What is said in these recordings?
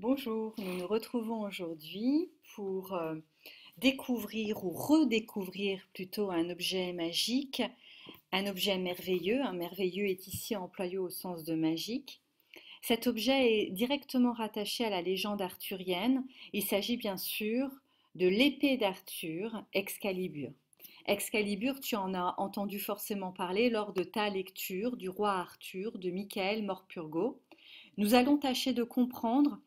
Bonjour, nous nous retrouvons aujourd'hui pour découvrir ou redécouvrir plutôt un objet magique, un objet merveilleux. Un merveilleux est ici employé au sens de magique. Cet objet est directement rattaché à la légende arthurienne. Il s'agit bien sûr de l'épée d'Arthur, Excalibur. Excalibur, tu en as entendu forcément parler lors de ta lecture du roi Arthur de Michael Morpurgo. Nous allons tâcher de comprendre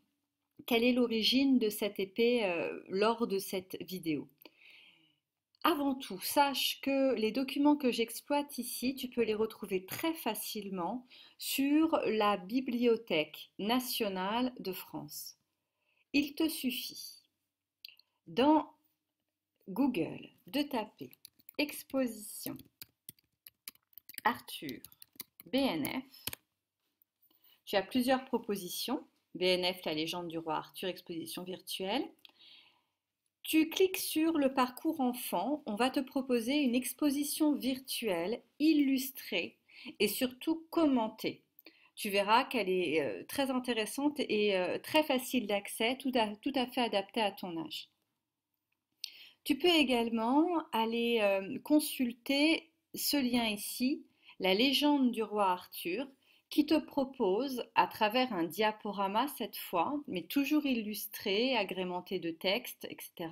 quelle est l'origine de cette épée lors de cette vidéo. Avant tout, sache que les documents que j'exploite ici, tu peux les retrouver très facilement sur la Bibliothèque nationale de France. Il te suffit dans Google de taper exposition Arthur BNF. Tu as plusieurs propositions. BNF, la légende du roi Arthur, exposition virtuelle. Tu cliques sur le parcours enfant, on va te proposer une exposition virtuelle, illustrée et surtout commentée. Tu verras qu'elle est très intéressante et très facile d'accès, tout à fait adaptée à ton âge. Tu peux également aller consulter ce lien ici, la légende du roi Arthur, qui te propose, à travers un diaporama cette fois, mais toujours illustré, agrémenté de textes, etc.,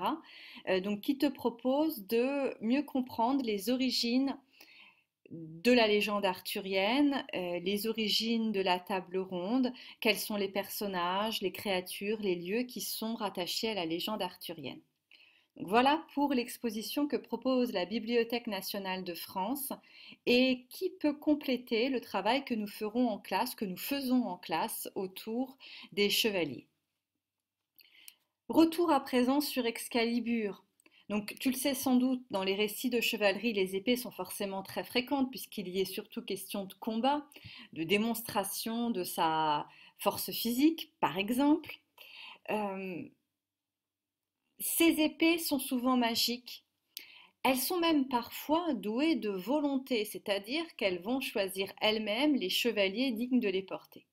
donc qui te propose de mieux comprendre les origines de la légende arthurienne, les origines de la table ronde, quels sont les personnages, les créatures, les lieux qui sont rattachés à la légende arthurienne. Donc voilà pour l'exposition que propose la Bibliothèque nationale de France et qui peut compléter le travail que nous ferons en classe, que nous faisons en classe autour des chevaliers. Retour à présent sur Excalibur. Donc tu le sais sans doute, dans les récits de chevalerie, les épées sont forcément très fréquentes puisqu'il y est surtout question de combat, de démonstration de sa force physique, par exemple. Euh, Ces épées sont souvent magiques. Elles sont même parfois douées de volonté, c'est-à-dire qu'elles vont choisir elles-mêmes les chevaliers dignes de les porter.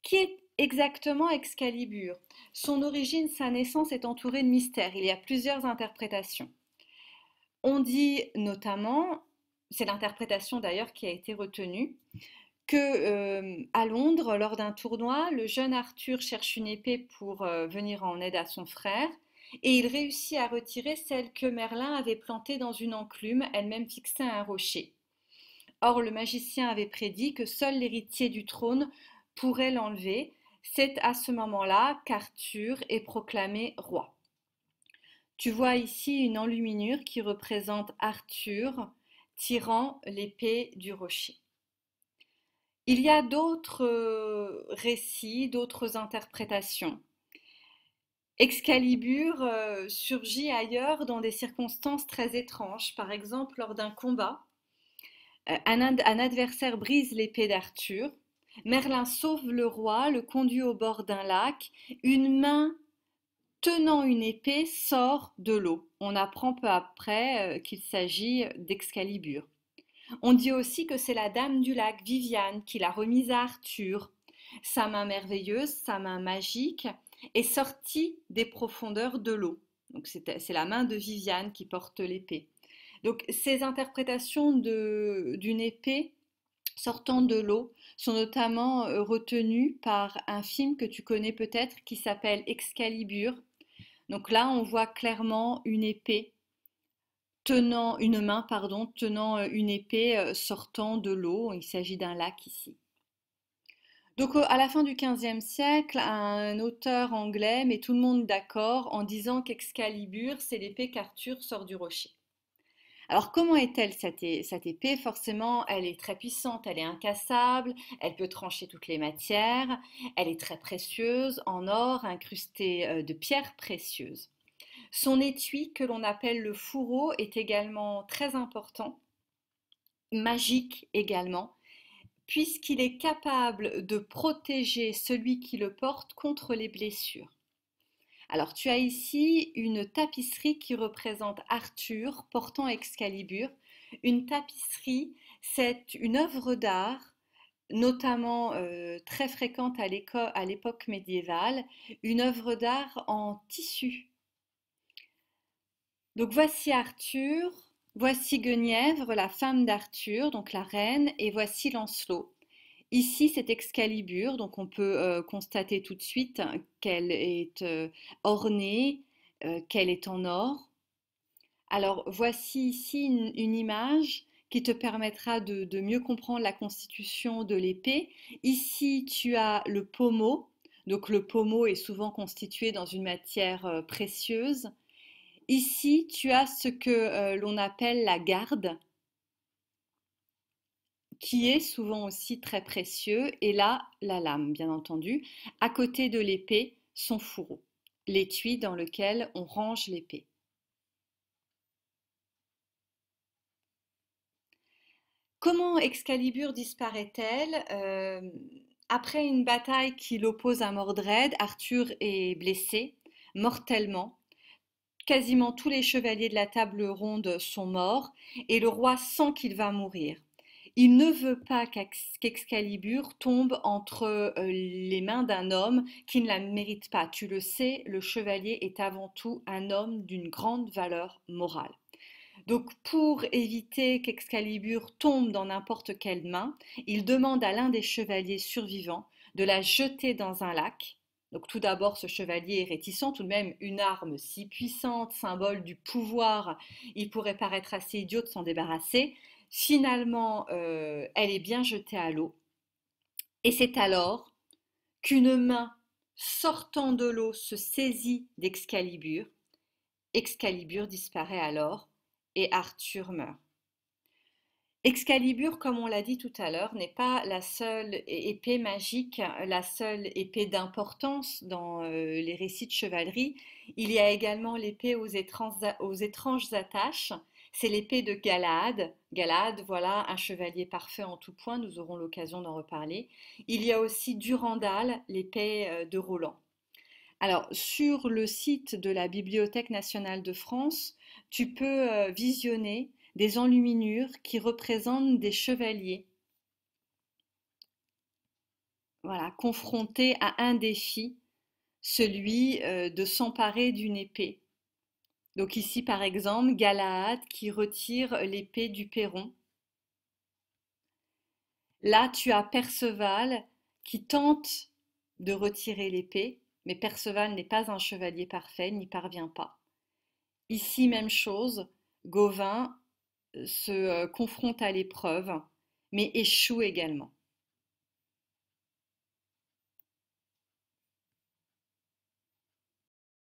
Qui est exactement Excalibur? Son origine, sa naissance est entourée de mystères. Il y a plusieurs interprétations. On dit notamment, c'est l'interprétation d'ailleurs qui a été retenue, que à Londres, lors d'un tournoi, le jeune Arthur cherche une épée pour venir en aide à son frère, et il réussit à retirer celle que Merlin avait plantée dans une enclume, elle-même fixée à un rocher. Or, le magicien avait prédit que seul l'héritier du trône pourrait l'enlever. C'est à ce moment-là qu'Arthur est proclamé roi. Tu vois ici une enluminure qui représente Arthur tirant l'épée du rocher. Il y a d'autres récits, d'autres interprétations. Excalibur surgit ailleurs dans des circonstances très étranges. Par exemple, lors d'un combat, un adversaire brise l'épée d'Arthur. Merlin sauve le roi, le conduit au bord d'un lac. Une main tenant une épée sort de l'eau. On apprend peu après qu'il s'agit d'Excalibur. On dit aussi que c'est la dame du lac, Viviane, qui l'a remise à Arthur. Sa main merveilleuse, sa main magique, est sortie des profondeurs de l'eau. Donc c'est la main de Viviane qui porte l'épée. Donc ces interprétations d'une épée sortant de l'eau sont notamment retenues par un film que tu connais peut-être qui s'appelle Excalibur. Donc là, on voit clairement une épée tenant une main, pardon, tenant une épée sortant de l'eau. Il s'agit d'un lac ici. Donc à la fin du XVe siècle, un auteur anglais met tout le monde d'accord en disant qu'Excalibur, c'est l'épée qu'Arthur sort du rocher. Alors comment est-elle cette épée? Forcément, elle est très puissante, elle est incassable, elle peut trancher toutes les matières, elle est très précieuse, en or, incrustée de pierres précieuses. Son étui, que l'on appelle le fourreau, est également très important, magique également, puisqu'il est capable de protéger celui qui le porte contre les blessures. Alors tu as ici une tapisserie qui représente Arthur portant Excalibur. Une tapisserie, c'est une œuvre d'art notamment très fréquente à l'époque médiévale, une œuvre d'art en tissu. Donc voici Arthur, voici Guenièvre, la femme d'Arthur, donc la reine, et voici Lancelot. Ici, c'est Excalibur, donc on peut constater tout de suite qu'elle est ornée, qu'elle est en or. Alors, voici ici une image qui te permettra de mieux comprendre la constitution de l'épée. Ici, tu as le pommeau. Donc, le pommeau est souvent constitué dans une matière précieuse. Ici, tu as ce que l'on appelle la garde, qui est souvent aussi très précieux. Et là, la lame, bien entendu. À côté de l'épée, son fourreau, l'étui dans lequel on range l'épée. Comment Excalibur disparaît-elle? Après une bataille qui l'oppose à Mordred, Arthur est blessé mortellement. Quasiment tous les chevaliers de la table ronde sont morts et le roi sent qu'il va mourir. Il ne veut pas qu'Excalibur tombe entre les mains d'un homme qui ne la mérite pas. Tu le sais, le chevalier est avant tout un homme d'une grande valeur morale. Donc, pour éviter qu'Excalibur tombe dans n'importe quelle main, il demande à l'un des chevaliers survivants de la jeter dans un lac. Donc, tout d'abord, ce chevalier est réticent, tout de même, une arme si puissante, symbole du pouvoir, il pourrait paraître assez idiot de s'en débarrasser. Finalement, elle est bien jetée à l'eau. Et c'est alors qu'une main sortant de l'eau se saisit d'Excalibur. Excalibur disparaît alors et Arthur meurt. Excalibur, comme on l'a dit tout à l'heure, n'est pas la seule épée magique, la seule épée d'importance dans les récits de chevalerie. Il y a également l'épée aux étranges attaches. C'est l'épée de Galahad. Galahad, voilà, un chevalier parfait en tout point, nous aurons l'occasion d'en reparler. Il y a aussi Durandal, l'épée de Roland. Alors, sur le site de la Bibliothèque nationale de France, tu peux visionner des enluminures qui représentent des chevaliers, voilà, confrontés à un défi, celui de s'emparer d'une épée. Donc ici, par exemple, Galahad qui retire l'épée du Perron. Là, tu as Perceval qui tente de retirer l'épée, mais Perceval n'est pas un chevalier parfait, n'y parvient pas. Ici, même chose, Gauvin se confronte à l'épreuve, mais échoue également.